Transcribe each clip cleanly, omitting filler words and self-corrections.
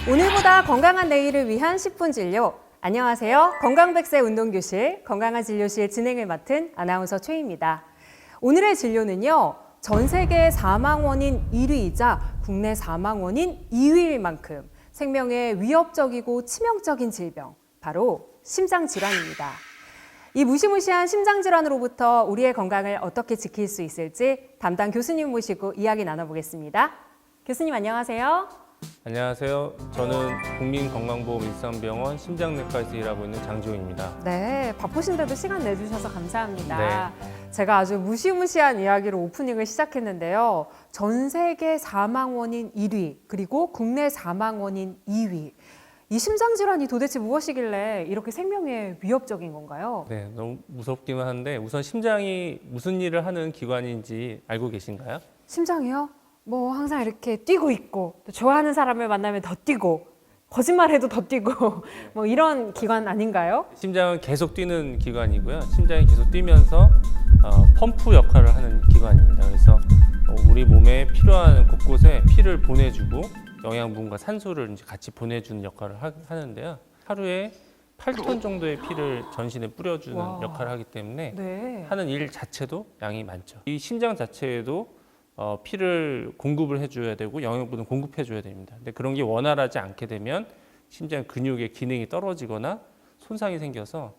오늘보다 건강한 내일을 위한 10분 진료. 안녕하세요. 건강백세 운동교실 건강한 진료실 진행을 맡은 아나운서 최희입니다. 오늘의 진료는요. 전 세계 사망 원인 1위이자 국내 사망 원인 2위일 만큼 생명에 위협적이고 치명적인 질병, 바로 심장질환입니다. 이 무시무시한 심장질환으로부터 우리의 건강을 어떻게 지킬 수 있을지 담당 교수님 모시고 이야기 나눠보겠습니다. 교수님 안녕하세요. 안녕하세요. 저는 국민건강보험 일산병원 심장내과에서 일하고 있는 장지훈입니다. 네, 바쁘신데도 시간 내주셔서 감사합니다. 네. 제가 아주 무시무시한 이야기로 오프닝을 시작했는데요. 전 세계 사망 원인 1위, 그리고 국내 사망 원인 2위. 이 심장질환이 도대체 무엇이길래 이렇게 생명에 위협적인 건가요? 네, 너무 무섭기는 한데 우선 심장이 무슨 일을 하는 기관인지 알고 계신가요? 심장이요? 뭐 항상 이렇게 뛰고 있고, 또 좋아하는 사람을 만나면 더 뛰고, 거짓말해도 더 뛰고, 뭐 이런 기관 아닌가요? 심장은 계속 뛰는 기관이고요. 심장이 계속 뛰면서 펌프 역할을 하는 기관입니다. 그래서 우리 몸에 필요한 곳곳에 피를 보내주고 영양분과 산소를 이제 같이 보내주는 역할을 하는데요. 하루에 8톤 정도의 피를 전신에 뿌려주는 와. 역할을 하기 때문에 네. 하는 일 자체도 양이 많죠. 이 심장 자체에도 피를 공급을 해줘야 되고 영양분을 공급해줘야 됩니다. 근데 그런 게 원활하지 않게 되면 심장 근육의 기능이 떨어지거나 손상이 생겨서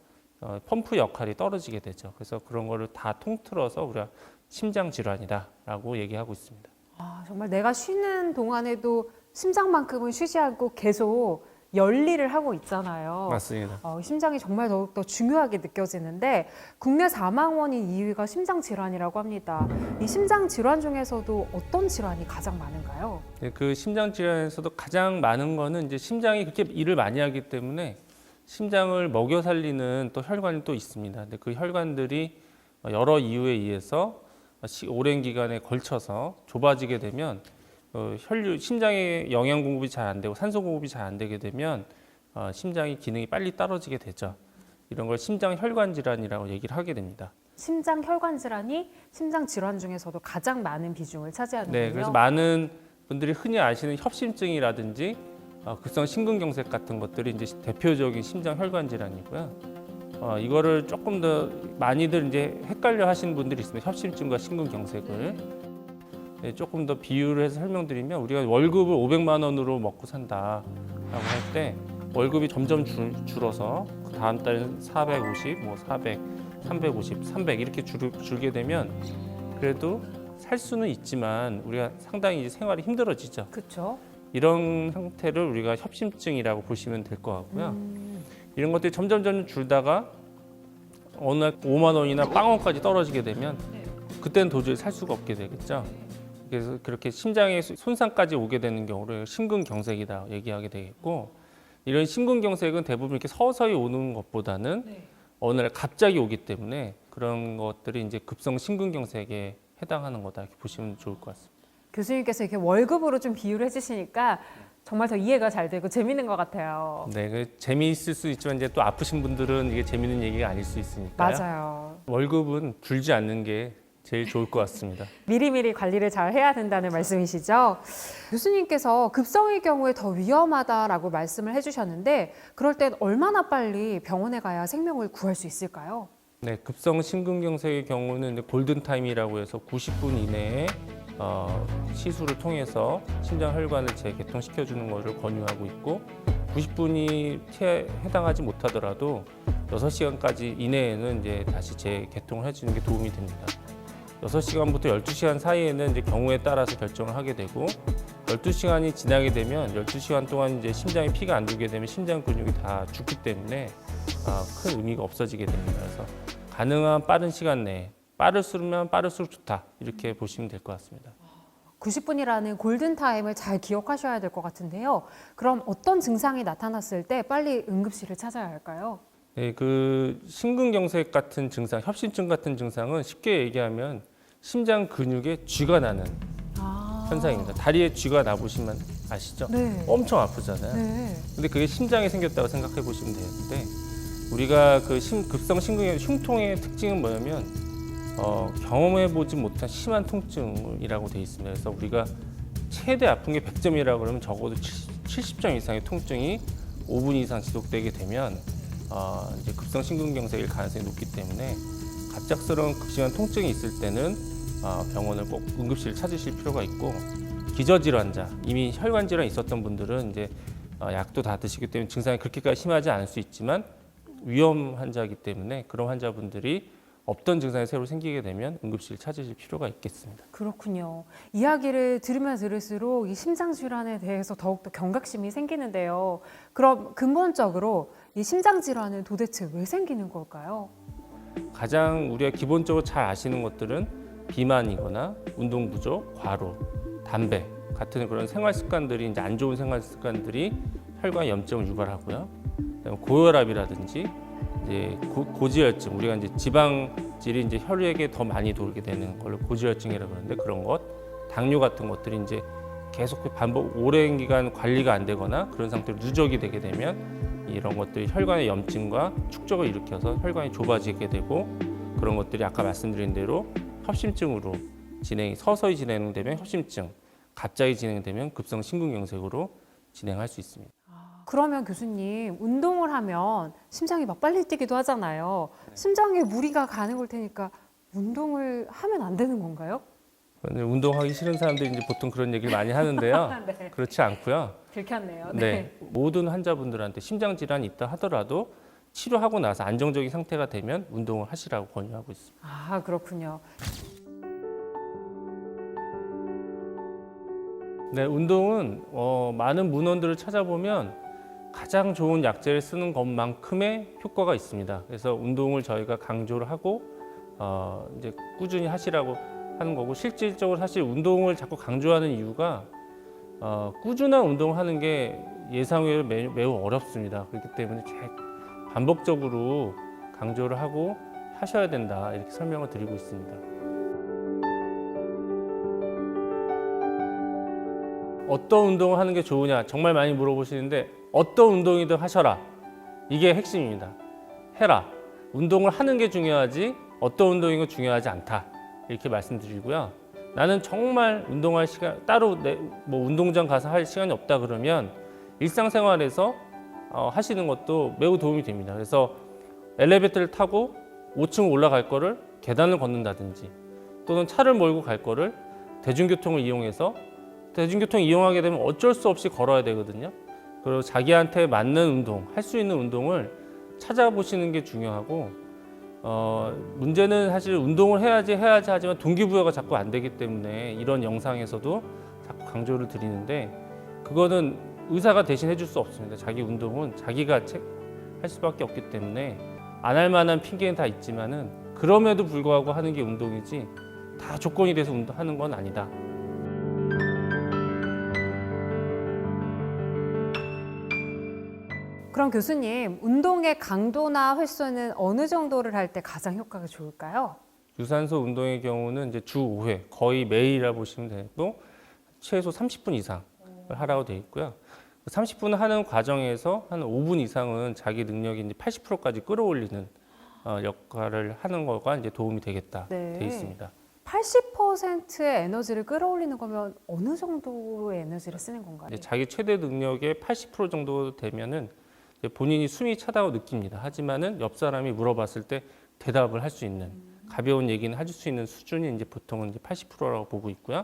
펌프 역할이 떨어지게 되죠. 그래서 그런 거를 다 통틀어서 우리가 심장 질환이다라고 얘기하고 있습니다. 아, 정말 내가 쉬는 동안에도 심장만큼은 쉬지 않고 계속 열일을 하고 있잖아요. 맞습니다. 심장이 정말 더욱더 중요하게 느껴지는데 국내 사망 원인 2위가 심장 질환이라고 합니다. 이 심장 질환 중에서도 어떤 질환이 가장 많은가요? 네, 그 심장 질환에서도 가장 많은 거는 이제 심장이 그렇게 일을 많이 하기 때문에 심장을 먹여 살리는 또 혈관이 또 있습니다. 근데 그 혈관들이 여러 이유에 의해서 오랜 기간에 걸쳐서 좁아지게 되면 심장에 영양 공급이 잘 안 되고 산소 공급이 잘 안 되게 되면 심장의 기능이 빨리 떨어지게 되죠. 이런 걸 심장 혈관 질환이라고 얘기를 하게 됩니다. 심장 혈관 질환이 심장 질환 중에서도 가장 많은 비중을 차지하는군요. 네, 그래서 많은 분들이 흔히 아시는 협심증이라든지 급성 심근경색 같은 것들이 이제 대표적인 심장 혈관 질환이고요. 이거를 조금 더 많이들 이제 헷갈려 하시는 분들이 있습니다. 협심증과 심근경색을. 네, 조금 더 비유를 해서 설명드리면 우리가 월급을 500만 원으로 먹고 산다라고 할 때 월급이 점점 줄어서 그 다음 달에는 450, 뭐 400, 350, 300 이렇게 줄게 되면 그래도 살 수는 있지만 우리가 상당히 이제 생활이 힘들어지죠. 그렇죠. 이런 상태를 우리가 협심증이라고 보시면 될 것 같고요. 이런 것들이 점점 줄다가 어느 날 5만 원이나 빵원까지 떨어지게 되면 그때는 도저히 살 수가 없게 되겠죠. 그래서 그렇게 심장에 손상까지 오게 되는 경우를 심근경색이다 얘기하게 되겠고, 이런 심근경색은 대부분 이렇게 서서히 오는 것보다는 어느 날 갑자기 오기 때문에 그런 것들이 이제 급성 심근경색에 해당하는 거다 이렇게 보시면 좋을 것 같습니다. 교수님께서 이렇게 월급으로 좀 비유를 해주시니까 정말 더 이해가 잘 되고 재밌는 것 같아요. 네, 재미있을 수 있지만 이제 또 아프신 분들은 이게 재밌는 얘기가 아닐 수 있으니까요. 맞아요. 월급은 줄지 않는 게 제일 좋을 것 같습니다. 미리미리 관리를 잘 해야 된다는 말씀이시죠? 교수님께서 급성의 경우에 더 위험하다라고 말씀을 해주셨는데 그럴 땐 얼마나 빨리 병원에 가야 생명을 구할 수 있을까요? 네, 급성 심근경색의 경우는 이제 골든타임이라고 해서 90분 이내에 시술을 통해서 심장 혈관을 재개통시켜주는 것을 권유하고 있고, 90분이 해당하지 못하더라도 6시간까지 이내에는 이제 다시 재개통을 해주는 게 도움이 됩니다. 6시간부터 12시간 사이에는 이제 경우에 따라서 결정을 하게 되고, 12시간이 지나게 되면 12시간 동안 이제 심장에 피가 안 들게 되면 심장 근육이 다 죽기 때문에 큰 의미가 없어지게 됩니다. 그래서 가능한 빠른 시간 내에 빠를수록 좋다 이렇게 보시면 될 것 같습니다. 90분이라는 골든타임을 잘 기억하셔야 될 것 같은데요. 그럼 어떤 증상이 나타났을 때 빨리 응급실을 찾아야 할까요? 네, 그 심근경색 같은 증상, 협심증 같은 증상은 쉽게 얘기하면 심장 근육에 쥐가 나는 현상입니다. 다리에 쥐가 나보시면 아시죠? 네. 엄청 아프잖아요. 네. 근데 그게 심장에 생겼다고 생각해 보시면 되는데, 우리가 그 급성 심근경색 흉통의 특징은 뭐냐면 경험해 보지 못한 심한 통증이라고 돼 있습니다. 그래서 우리가 최대 아픈 게 100점이라고 그러면 적어도 70 70점 이상의 통증이 5분 이상 지속되게 되면 이제 급성 심근경색일 가능성이 높기 때문에 갑작스러운 극심한 통증이 있을 때는 병원을 꼭 응급실을 찾으실 필요가 있고, 기저질환자, 이미 혈관 질환이 있었던 분들은 이제 약도 다 드시기 때문에 증상이 그렇게까지 심하지 않을 수 있지만 위험 환자이기 때문에 그런 환자분들이 없던 증상이 새로 생기게 되면 응급실을 찾으실 필요가 있겠습니다. 그렇군요. 이야기를 들으면 들을수록 이 심장 질환에 대해서 더욱더 경각심이 생기는데요. 그럼 근본적으로 이 심장 질환은 도대체 왜 생기는 걸까요? 가장 우리가 기본적으로 잘 아시는 것들은 비만이거나 운동 부족, 과로, 담배 같은 그런 생활 습관들이, 이제 안 좋은 생활 습관들이 혈관 염증을 유발하고요. 그다음에 고혈압이라든지 이제 고지혈증, 우리가 이제 지방질이 이제 혈액에 더 많이 돌게 되는 걸 고지혈증이라고 하는데, 그런 것, 당뇨 같은 것들이 이제 계속 반복 오랜 기간 관리가 안 되거나 그런 상태로 누적이 되게 되면 이런 것들이 혈관의 염증과 축적을 일으켜서 혈관이 좁아지게 되고, 그런 것들이 아까 말씀드린 대로 협심증으로 서서히 진행되면 협심증, 갑자기 진행되면 급성 심근경색으로 진행할 수 있습니다. 그러면 교수님, 운동을 하면 심장이 막 빨리 뛰기도 하잖아요. 심장에 무리가 가는 걸 테니까 운동을 하면 안 되는 건가요? 운동하기 싫은 사람들이 이제 보통 그런 얘기를 많이 하는데요. 네. 그렇지 않고요. 들켰네요. 네. 모든 환자분들한테 심장 질환이 있다 하더라도 치료하고 나서 안정적인 상태가 되면 운동을 하시라고 권유하고 있습니다. 아, 그렇군요. 네, 운동은 많은 문헌들을 찾아보면 가장 좋은 약제를 쓰는 것만큼의 효과가 있습니다. 그래서 운동을 저희가 강조를 하고 이제 꾸준히 하시라고 하는 거고, 실질적으로 사실 운동을 자꾸 강조하는 이유가 꾸준한 운동을 하는 게 예상외로 매우 어렵습니다. 그렇기 때문에 반복적으로 강조를 하고 하셔야 된다, 이렇게 설명을 드리고 있습니다. 어떤 운동을 하는 게 좋으냐 정말 많이 물어보시는데, 어떤 운동이든 하셔라, 이게 핵심입니다. 해라. 운동을 하는 게 중요하지 어떤 운동인 건 중요하지 않다, 이렇게 말씀드리고요. 나는 정말 운동할 시간 따로 뭐 운동장 가서 할 시간이 없다 그러면 일상생활에서 하시는 것도 매우 도움이 됩니다. 그래서 엘리베이터를 타고 5층 올라갈 거를 계단을 걷는다든지, 또는 차를 몰고 갈 거를 대중교통을 이용해서, 대중교통 이용하게 되면 어쩔 수 없이 걸어야 되거든요. 그리고 자기한테 맞는 운동, 할 수 있는 운동을 찾아보시는 게 중요하고, 문제는 사실 운동을 해야지 하지만 동기부여가 자꾸 안 되기 때문에 이런 영상에서도 자꾸 강조를 드리는데, 그거는 의사가 대신 해줄 수 없습니다. 자기 운동은 자기가 할 수밖에 없기 때문에 안 할 만한 핑계는 다 있지만은, 그럼에도 불구하고 하는 게 운동이지 다 조건이 돼서 운동하는 건 아니다. 그럼 교수님, 운동의 강도나 횟수는 어느 정도를 할 때 가장 효과가 좋을까요? 유산소 운동의 경우는 이제 주 5회, 거의 매일이라 보시면 되고, 최소 30분 이상을 하라고 되어 있고요. 30분 하는 과정에서 한 5분 이상은 자기 능력이 이제 80%까지 끌어올리는 역할을 하는 거가 이제 도움이 되겠다 네. 되어 있습니다. 80%의 에너지를 끌어올리는 거면 어느 정도의 에너지를 쓰는 건가요? 이제 자기 최대 능력의 80% 정도 되면은 이제 본인이 숨이 차다고 느낍니다. 하지만은 옆 사람이 물어봤을 때 대답을 할 수 있는, 가벼운 얘기는 해줄 수 있는 수준이 이제 보통은 이제 80%라고 보고 있고요.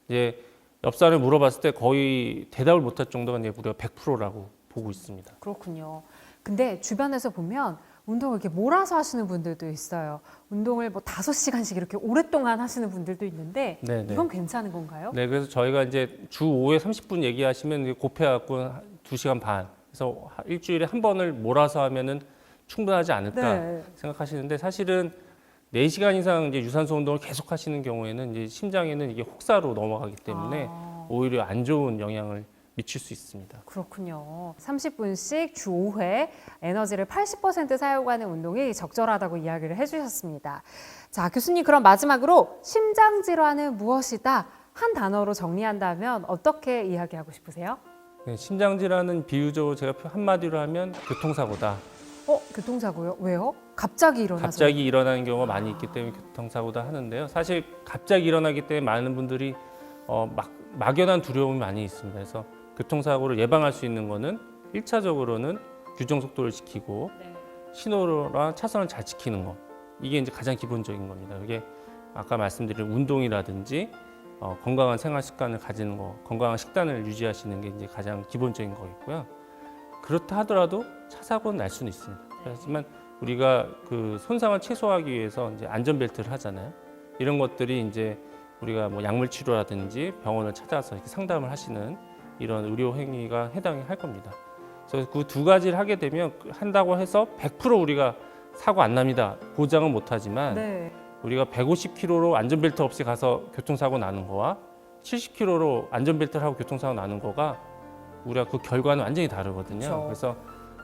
이제 옆 사람이 물어봤을 때 거의 대답을 못할 정도가 이제 우리가 100%라고 보고 있습니다. 그렇군요. 근데 주변에서 보면 운동을 이렇게 몰아서 하시는 분들도 있어요. 운동을 뭐 5시간씩 이렇게 오랫동안 하시는 분들도 있는데, 네네. 이건 괜찮은 건가요? 네, 그래서 저희가 이제 주 5회 30분 얘기하시면 곱해갖고 2시간 반. 그래서 일주일에 한 번을 몰아서 하면은 충분하지 않을까 네. 생각하시는데, 사실은 4시간 이상 이제 유산소 운동을 계속 하시는 경우에는 이제 심장에는 이게 혹사로 넘어가기 때문에 오히려 안 좋은 영향을 미칠 수 있습니다. 그렇군요. 30분씩 주 5회 에너지를 80% 사용하는 운동이 적절하다고 이야기를 해주셨습니다. 자, 교수님, 그럼 마지막으로 심장 질환은 무엇이다? 한 단어로 정리한다면 어떻게 이야기하고 싶으세요? 네, 심장 질환은 비유적으로 제가 한마디로 하면 교통사고다. 교통사고요? 왜요? 갑자기 일어나서? 갑자기 일어나는 경우가 많이 있기 때문에 교통사고다 하는데요. 사실 갑자기 일어나기 때문에 많은 분들이 막연한 두려움이 많이 있습니다. 그래서 교통사고를 예방할 수 있는 거는 1차적으로는 규정 속도를 지키고 신호나 차선을 잘 지키는 거. 이게 이제 가장 기본적인 겁니다. 이게 아까 말씀드린 운동이라든지 건강한 생활 습관을 가지는 거, 건강한 식단을 유지하시는 게 이제 가장 기본적인 거겠고요. 그렇다 하더라도 차 사고는 날 수는 있습니다. 하지만 우리가 그 손상을 최소화하기 위해서 이제 안전벨트를 하잖아요. 이런 것들이 이제 우리가 뭐 약물 치료라든지 병원을 찾아서 이렇게 상담을 하시는 이런 의료 행위가 해당이 할 겁니다. 그래서 그 두 가지를 하게 되면 한다고 해서 100% 우리가 사고 안 납니다. 보장은 못하지만 네. 우리가 150km로 안전벨트 없이 가서 교통사고 나는 거와 70km로 안전벨트를 하고 교통사고 나는 거가 우리가 그 결과는 완전히 다르거든요. 그렇죠. 그래서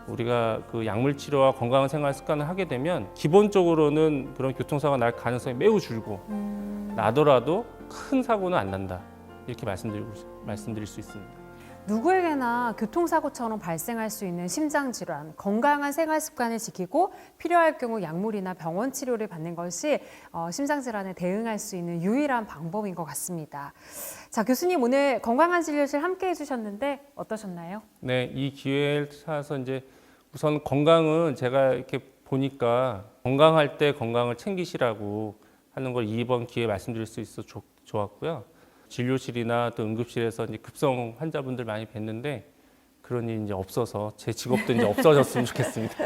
우리가 그 약물 치료와 건강한 생활 습관을 하게 되면 기본적으로는 그런 교통사고가 날 가능성이 매우 줄고 나더라도 큰 사고는 안 난다. 이렇게 말씀드릴 수 있습니다. 누구에게나 교통사고처럼 발생할 수 있는 심장질환, 건강한 생활 습관을 지키고 필요할 경우 약물이나 병원 치료를 받는 것이 심장질환에 대응할 수 있는 유일한 방법인 것 같습니다. 자, 교수님 오늘 건강한 진료실 함께 해주셨는데 어떠셨나요? 네, 이 기회를 찾아서 이제 우선 건강은 제가 이렇게 보니까 건강할 때 건강을 챙기시라고 하는 걸 이번 기회에 말씀드릴 수 있어 좋았고요. 진료실이나 또 응급실에서 이제 급성 환자분들 많이 뵀는데 그런 일이 이제 없어서 제 직업도 이제 없어졌으면 좋겠습니다.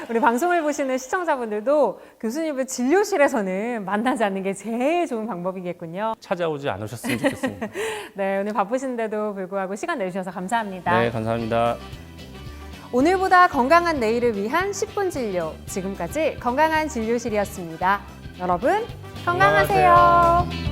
우리 방송을 보시는 시청자분들도 교수님을 진료실에서는 만나지 않는 게 제일 좋은 방법이겠군요. 찾아오지 않으셨으면 좋겠습니다. 네, 오늘 바쁘신데도 불구하고 시간 내주셔서 감사합니다. 네, 감사합니다. 오늘보다 건강한 내일을 위한 10분 진료. 지금까지 건강한 진료실이었습니다. 여러분, 건강하세요.